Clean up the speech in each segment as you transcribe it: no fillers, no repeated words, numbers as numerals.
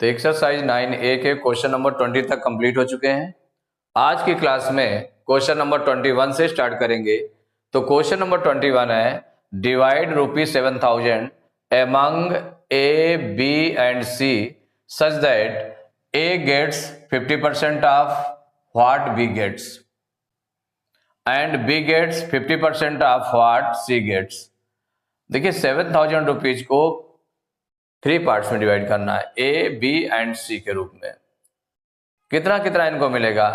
तो exercise 9A के question number 20 तक कंप्लीट हो चुके हैं। आज की क्लास में क्वेश्चन नंबर 21 से स्टार्ट करेंगे। तो क्वेश्चन नंबर 21 है, divide ₹7,000 among A, B and C such that A gets 50% of what B gets and B gets 50% of what C gets. देखिए 7,000 रुपीज को 3 पार्ट्स में डिवाइड करना है, ए, बी एंड सी के रूप में। कितना कितना इनको मिलेगा?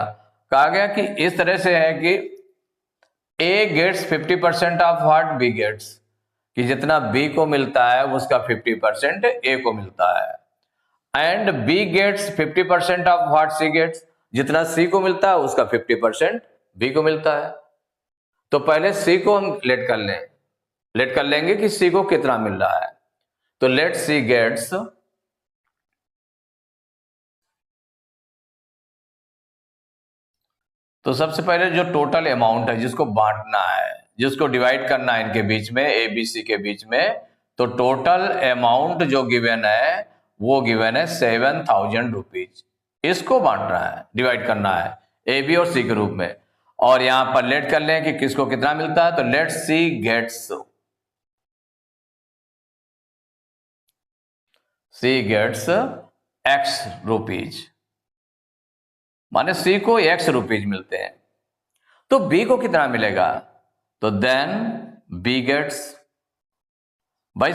कहा गया कि इस तरह से है कि A gets 50% of what B gets, कि जितना बी को मिलता है उसका 50% ए को मिलता है, and B gets 50% of what C gets, जितना सी को मिलता है उसका 50% बी को मिलता है। तो पहले सी को हम लेट कर लेंगे कि सी को कितना मिल रहा है। तो लेट सी गेट्स तो सबसे पहले जो टोटल अमाउंट है जिसको बांटना है, जिसको डिवाइड करना है इनके बीच में, ए बी सी के बीच में, तो टोटल अमाउंट जो गिवन है वो गिवन है 7,000 रुपीज। इसको बांटना है, डिवाइड करना है ए बी और सी के रूप में। और यहां पर लेट कर लें कि किसको कितना मिलता है। तो let C gets x rupees, माने सी को एक्स रुपीज मिलते हैं। तो बी को कितना मिलेगा? तो देन बी गेट्स, भाई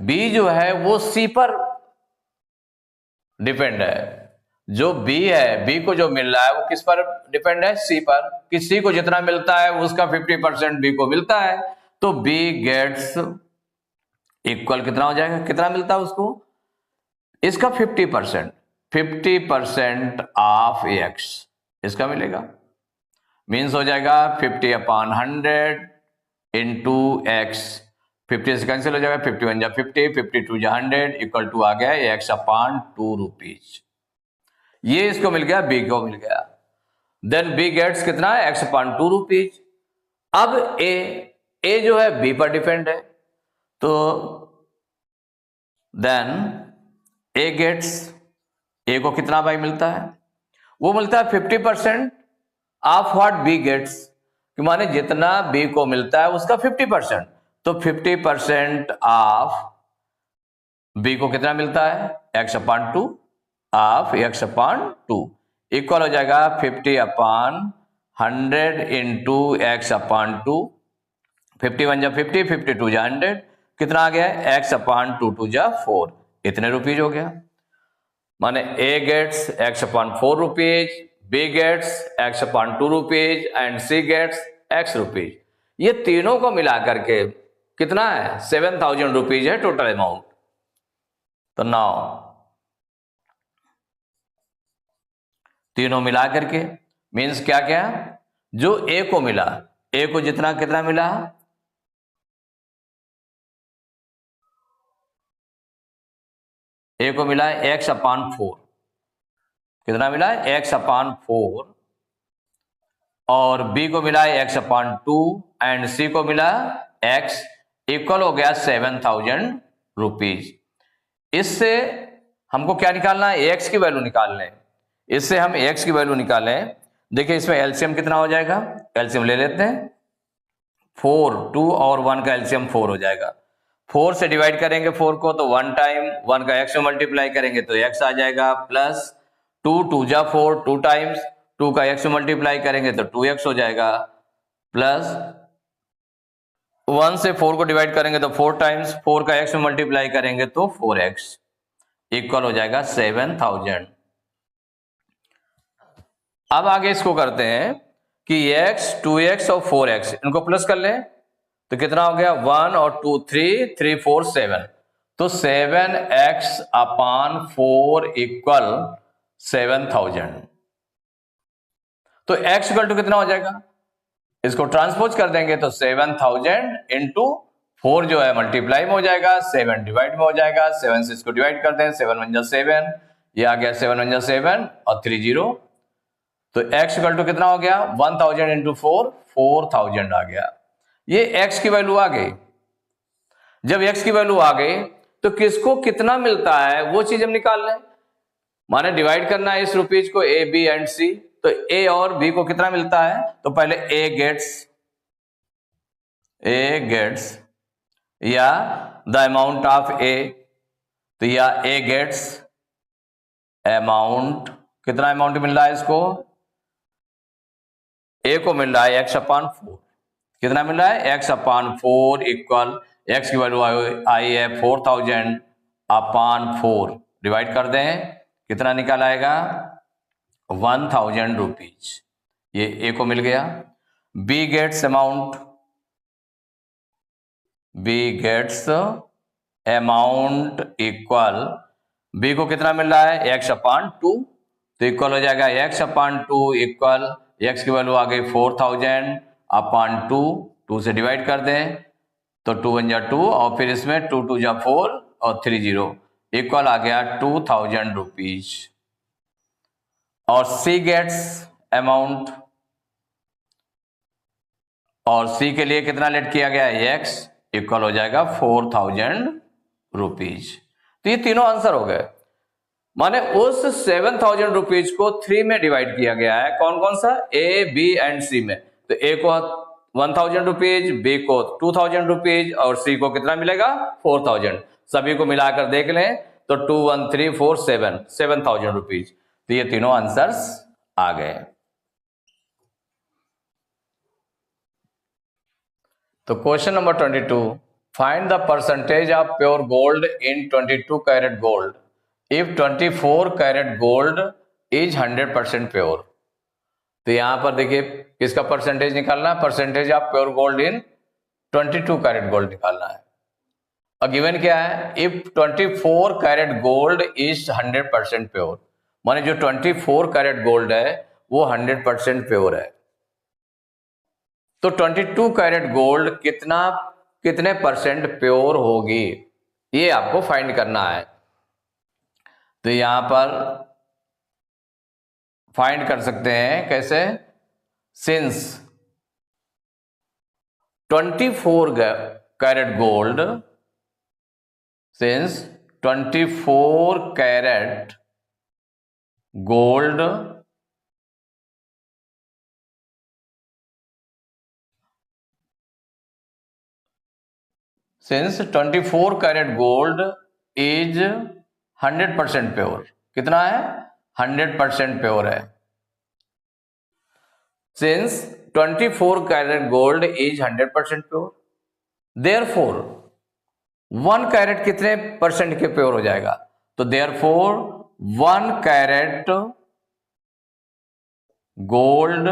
बी जो है वो सी पर डिपेंड है। जो बी है, बी को जो मिल रहा है वो किस पर डिपेंड है? सी पर, कि सी को जितना मिलता है उसका 50% बी को मिलता है। तो बी गेट्स इक्वल कितना हो जाएगा, कितना मिलता है उसको? इसका 50% ऑफ एक्स इसका मिलेगा। मीन्स हो जाएगा 50/100 इंटू एक्स। 50 से कैंसिल हो जाएगा, 51 जा 50, 52 जा 100 इक्वल टू आ गया x/2 रुपीज। ये इसको मिल गया, बी को मिल गया। देन बी गेट्स कितना है? x/2 rupees. अब ए जो है बी पर डिपेंड है, तो देन ए गेट्स, ए को कितना भाई मिलता है? वो मिलता है 50% ऑफ व्हाट बी गेट्स, कि माने जितना बी को मिलता है उसका 50%। तो 50% ऑफ बी को कितना मिलता है? x/2 ऑफ x/2 इक्वल हो जाएगा 50/100 इंटू x/2। 51 जा 50, 52 जा 100, कितना आ गया? x/2 2 जा 4, इतने रुपीज हो गया। माने A gets x/4 rupees, B gets x/2 rupees and C gets x rupees. ये तीनों को मिला करके कितना है? 7,000 रुपीज है टोटल अमाउंट। तो नाउ तीनों मिला करके मीन्स क्या क्या? जो ए को मिला, ए को जितना कितना मिला? ए को मिला है x/4, कितना मिला है? x/4। और बी को मिला है x/2 एंड सी को मिला x, इक्वल हो गया 7,000 रुपीज। इससे हमको क्या निकालना है? x की वैल्यू निकाल लें। इससे हम x की वैल्यू निकालें। देखिए इसमें एलसीएम कितना हो जाएगा? एलसीएम ले लेते हैं। 4, 2 और 1 का एलसीएम 4 हो जाएगा। 4 से डिवाइड करेंगे 4 को, तो 1 टाइम 1 का x में मल्टीप्लाई करेंगे तो x आ जाएगा, प्लस 2 2 जा 4, 2 टाइम्स 2 का x में मल्टीप्लाई करेंगे तो 2x हो जाएगा, प्लस 1 से 4 को डिवाइड करेंगे तो 4 टाइम्स 4 का x में मल्टीप्लाई करेंगे तो 4x इक्वल हो जाएगा 7,000। अब आगे इसको करते हैं कि x, 2x और 4x इनको प्लस कर लें तो कितना हो गया? 1 और 2 3, 3 4 7, तो 7x/4 इक्वल 7,000। तो x इक्वल टू कितना हो जाएगा? इसको ट्रांसपोज कर देंगे तो 7,000 इंटू 4 जो है मल्टीप्लाई में हो जाएगा, 7 डिवाइड में हो जाएगा। 7 से इसको डिवाइड करते हैं, 7 1 जा 7, ये आ गया 7 1 जा 7 और 3 0। तो x इक्वल टू कितना हो गया? 1,000 इंटू 4, 4,000 आ गया। ये x की वैल्यू आ गई। जब x की वैल्यू आ गई तो किसको कितना मिलता है वो चीज हम निकाल लें। माने डिवाइड करना है इस रुपीज को ए बी एंड सी, तो ए और बी को कितना मिलता है, तो पहले ए गेट्स या द अमाउंट ऑफ ए, तो या ए गेट्स अमाउंट, कितना अमाउंट मिल रहा है इसको, ए को मिल रहा है x/4, कितना मिल रहा है x/4 इक्वल x की वैल्यू आई है 4000/4, डिवाइड कर दें कितना निकल आएगा 1000 रुपीज, ये ए को मिल गया। B gets amount equal, B को कितना मिल रहा है x/2, तो इक्वल हो जाएगा x/2 इक्वल x की वैल्यू आ गई 4000/2, 2 से डिवाइड कर दें तो 2 1 जा 2 और फिर इसमें 2 2 जा 4 और 3 0 इक्वल आ गया 2000 रुपीज। और सी गेट्स अमाउंट, और सी के लिए कितना लेट किया गया है x, इक्वल हो जाएगा 4000 रुपीज। तो ये तीनों आंसर हो गए, माने उस 7000 रुपीज को 3 में डिवाइड किया गया है, कौन कौन सा, ए बी एंड सी में, तो ए को 1000 रुपीज, बी को 2000 रुपीज और सी को कितना मिलेगा 4000, सभी को मिलाकर देख लें तो 2 1 3 4 7 7000 रुपीज। तो ये तीनों आंसर्स आ गए। तो question number 22, find the percentage of pure gold in 22 carat gold if 24 carat gold is 100% pure. तो यहां पर देखिए किसका परसेंटेज निकालना है, percentage of pure gold in 22 carat gold निकालना है। और गिवन क्या है, if 24 carat gold is 100% pure, माने जो 24 कैरेट गोल्ड है वो 100% प्योर है, तो 22 कैरेट गोल्ड कितने परसेंट प्योर होगी, ये आपको फाइंड करना है। तो यहां पर फाइंड कर सकते हैं कैसे, since 24 carat gold, since 24 carat gold since 24 carat gold is 100% pure, कितना है 100% प्योर है, since 24 carat gold is 100% pure, therefore 1 carat कितने परसेंट के प्योर हो जाएगा, तो therefore 1 carat gold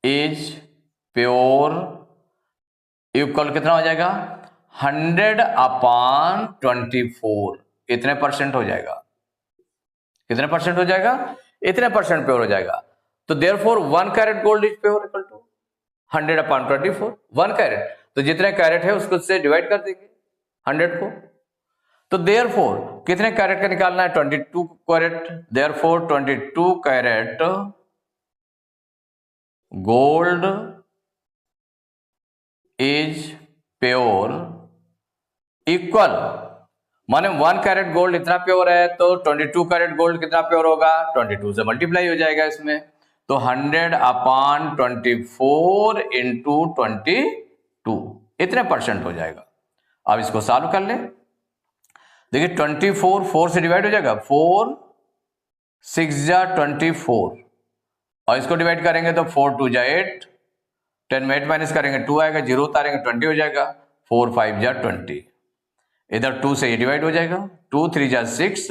is pure equal कितना हो जाएगा 100/24, इतने परसेंट हो जाएगा, कितने परसेंट हो जाएगा, इतने परसेंट प्योर हो जाएगा। तो therefore 1 carat gold is pure equal to 100/24, 1 carat, तो जितने कैरेट है उसको से डिवाइड कर देंगे 100 को, तो देयरफॉर कितने कैरेट का निकालना है 22 carat, therefore 22 carat gold is pure equal, माने 1 कैरेट गोल्ड इतना प्योर है तो 22 कैरेट गोल्ड कितना प्योर होगा, 22 से मल्टीप्लाई हो जाएगा इसमें, तो 100/24 इंटू 22 इतने परसेंट हो जाएगा। अब इसको सॉल्व कर ले, देखिए 24 4 से डिवाइड हो जाएगा, 4 6 जा 24 और इसको डिवाइड करेंगे तो 4 2 जा 8, 10 में 8 माइनस करेंगे 2 आएगा, 0 उतारेंगे 20 हो जाएगा, 4 5 जा 20, इधर 2 से ये डिवाइड हो जाएगा, 2 3 जा 6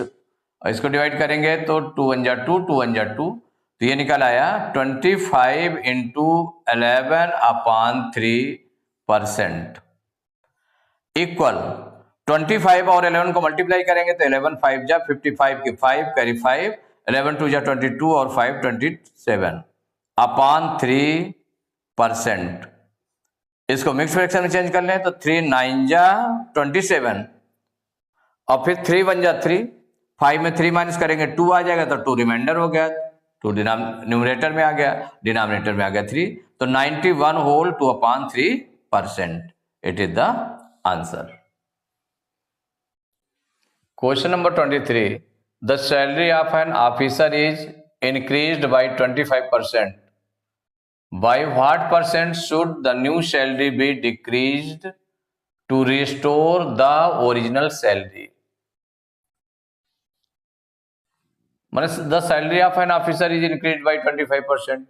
और इसको डिवाइड करेंगे तो 2 1 जा 2, 2 1 जा 2, तो ये निकल आया 25 इंटू 11/3% इक्वल 25 और 11 को मल्टीप्लाई करेंगे तो 11 5 जा 55 की 5 कैरी 5, 11 2 जा 22 और 5 27/3%। इसको मिक्स फ्रैक्शन में चेंज कर लें तो 3 9 जा 27 और फिर 3 1 जा 3, 5 में 3 माइनस करेंगे 2 आ जाएगा तो 2 रिमाइंडर हो गया, 2 न्यूमरेटर में आ गया, डिनोमिनेटर में आ गया 3, तो 91 whole 2/3%, it is the answer. Question number 23, the salary of an officer is increased by 25%. By what percent should the new salary be decreased to restore the original salary? माने the salary of an officer is increase by 25%.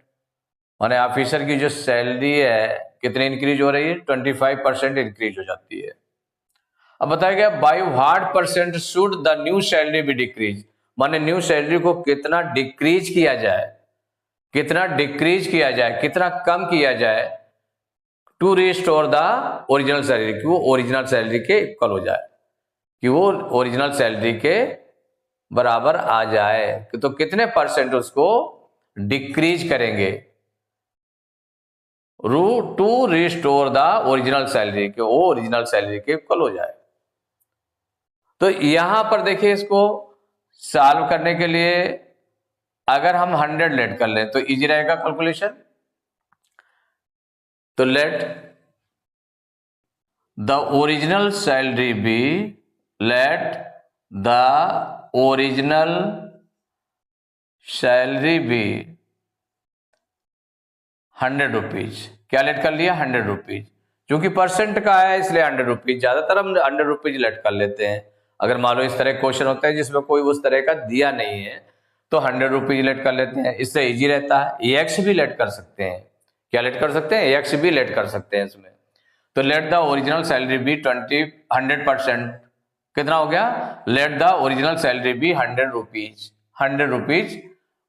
माने officer की जो salary है कितनी increase हो रही है? 25% increase हो जाती है. अब बताया गया by what percent should the new salary be decrease, माने न्यू सैलरी को कितना डिक्रीज किया जाए, कितना डिक्रीज किया जाए, कितना कम किया जाए to restore the original salary, कि वो ओरिजिनल सैलरी के इक्वल हो जाए, कि वो ओरिजिनल सैलरी के बराबर आ जाए. तो कितने परसेंट उसको डिक्रीज करेंगे to restore the original salary, कि वो ओरिजिनल सैलरी के इक्वल हो जाए. तो यहां पर देखिए इसको सॉल्व करने के लिए अगर हम 100 लेट कर लें तो इजी रहेगा कैलकुलेशन. तो let the original salary be, let the original salary be 100 rupees. क्या लेट कर लिया? 100 रुपीज. क्योंकि परसेंट का है इसलिए 100 रुपीज, ज्यादातर हम 100 रुपीज लेट कर लेते हैं. अगर मान लो इस तरह क्वेश्चन होता है जिसमें कोई उस तरह का दिया नहीं है तो 100 रुपीज लेट कर लेते हैं, इससे इजी रहता है. एक्स भी लेट कर सकते हैं. क्या लेट कर सकते हैं? एक्स भी लेट कर सकते हैं इसमें. तो let the original salary be 100%. कितना हो गया? Let the original salary be 100 rupees. 100 rupees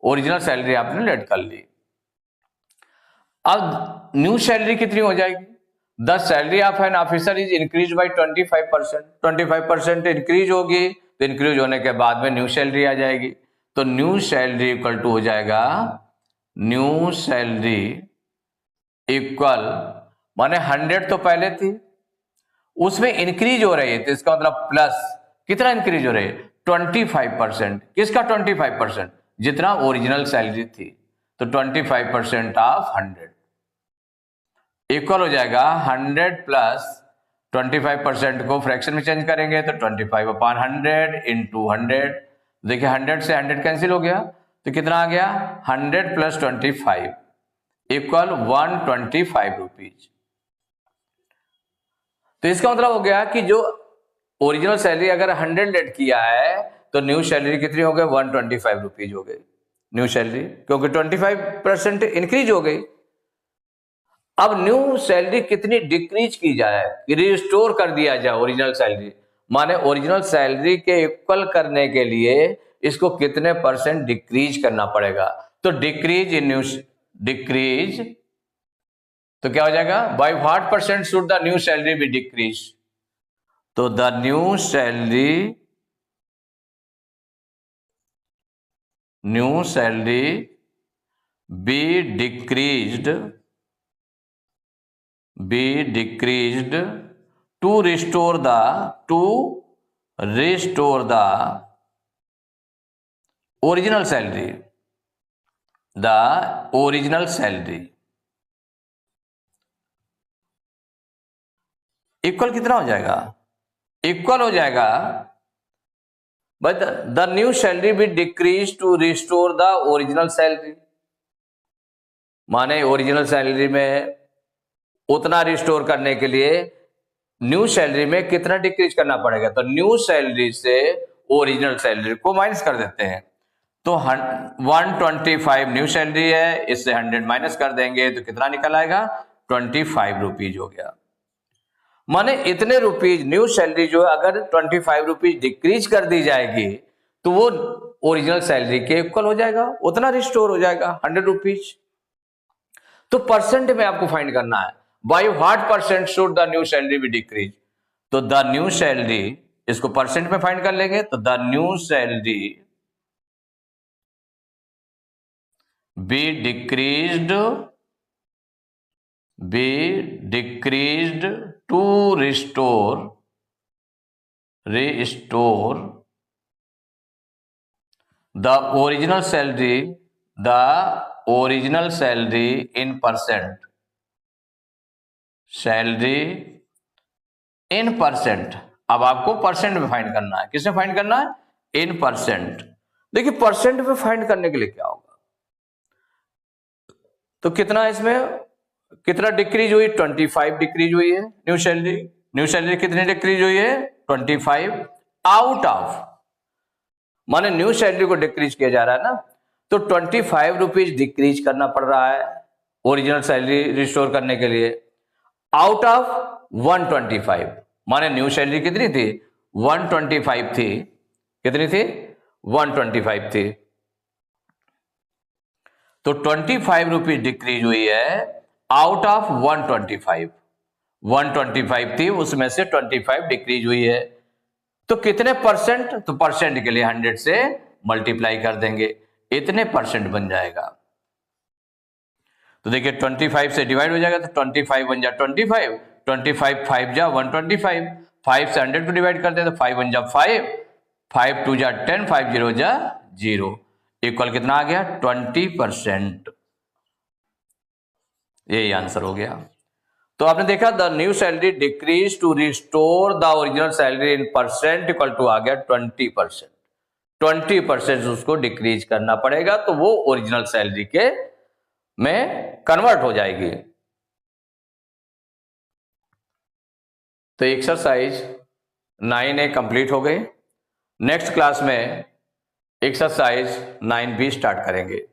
original salary आपने लेट कर ली. अब न्यू सैलरी कितनी हो जाएगी? The salary of an officer is increase by 25%. 25% increase होगी तो इंक्रीज होने के बाद में न्यू सैलरी आ जाएगी. तो न्यू सैलरी इक्वल टू हो जाएगा, न्यू सैलरी इक्वल माने 100 तो पहले थी, उसमें इंक्रीज हो रही है तो इसका मतलब प्लस. कितना इंक्रीज हो रही है? 25%. किसका 25%? जितना ओरिजिनल सैलरी थी. तो 25% ऑफ 100 इक्वल हो जाएगा 100 प्लस 25% को फ्रैक्शन में चेंज करेंगे तो 25/100 इंटू 100. देखिए 100 से 100 कैंसिल हो गया तो कितना आ गया? 100 प्लस 25 इक्वल 125 रुपीज. तो इसका मतलब हो गया कि जो ओरिजिनल सैलरी अगर 100 लेट किया है तो न्यू सैलरी कितनी हो गई? 125 रुपीज हो गई न्यू सैलरी, क्योंकि 25% इंक्रीज हो गई. अब न्यू सैलरी कितनी डिक्रीज की जाए, रिस्टोर कर दिया जाए ओरिजिनल सैलरी, माने ओरिजिनल सैलरी के इक्वल करने के लिए इसको कितने परसेंट डिक्रीज करना पड़ेगा. तो डिक्रीज इन न्यू डिक्रीज, तो क्या हो जाएगा? By what percent should the new salary be decrease. तो the new salary be decreased to restore the original salary. The original salary equal कितना हो जाएगा? इक्वल हो जाएगा but the new salary be decrease to restore the original salary, माने original salary में उतना restore करने के लिए न्यू सैलरी में कितना डिक्रीज करना पड़ेगा. तो न्यू सैलरी से ओरिजिनल सैलरी को माइनस कर देते हैं. तो 125 न्यू सैलरी है, इससे 100 माइनस कर देंगे तो कितना निकल आएगा? 25 रुपीज हो गया. माने इतने रुपीज न्यू सैलरी जो अगर 25 रुपीज डिक्रीज कर दी जाएगी तो वो ओरिजिनल सैलरी के इक्वल हो जाएगा, उतना रिस्टोर हो जाएगा 100 रुपीज. तो परसेंट में आपको फाइंड करना है, by what percent should the new salary be decrease. तो द न्यू सैलरी, इसको परसेंट में फाइंड कर लेंगे तो the new salary be decreased to restore the original salary in percent. अब आपको परसेंट में फाइंड करना है। किसमें फाइंड करना है? इन परसेंट। देखिए परसेंट में फाइंड करने के लिए क्या होगा, तो कितना इसमें कितना डिक्रीज हुई? 25 डिक्रीज हुई है न्यू सैलरी। न्यू सैलरी कितनी डिक्रीज हुई है? 25 आउट ऑफ, माने न्यू सैलरी को डिक्रीज किया जा रहा है ना, तो 25 रुपीज डिक्रीज करना पड़ रहा है ओरिजिनल सैलरी रिस्टोर करने के लिए, आउट ऑफ 125। माने न्यू सैलरी कितनी थी? 125 थी। कितनी थी? 125 थी। तो 25 रुपीज डिक्रीज हुई है आउट ऑफ 125। 125 थी, उसमें से 25 डिक्रीज हुई है। तो कितने परसेंट? तो परसेंट के लिए 100 से मल्टीप्लाई कर देंगे, इतने परसेंट बन जाएगा। तो देखिए 25 से डिवाइड हो जाएगा, तो 25 बन जा 25, 25 5 जा 125, 5 से 100 को डिवाइड करते हैं तो 5 1 जा 5, 5 2 जा 10, 5 0 जा 0, इक्वल कितना आ गया? 20%। यही आंसर हो गया। तो आपने देखा the new salary decrease to restore the original salary in percent equal to आ गया 20%। 20% उसको डिक्रीज करना पड़ेगा तो वो ओरिजिनल सैलरी के में कन्वर्ट हो जाएगी। तो एक्सरसाइज 9A कंप्लीट हो गई। नेक्स्ट क्लास में एक्सरसाइज 9B स्टार्ट करेंगे।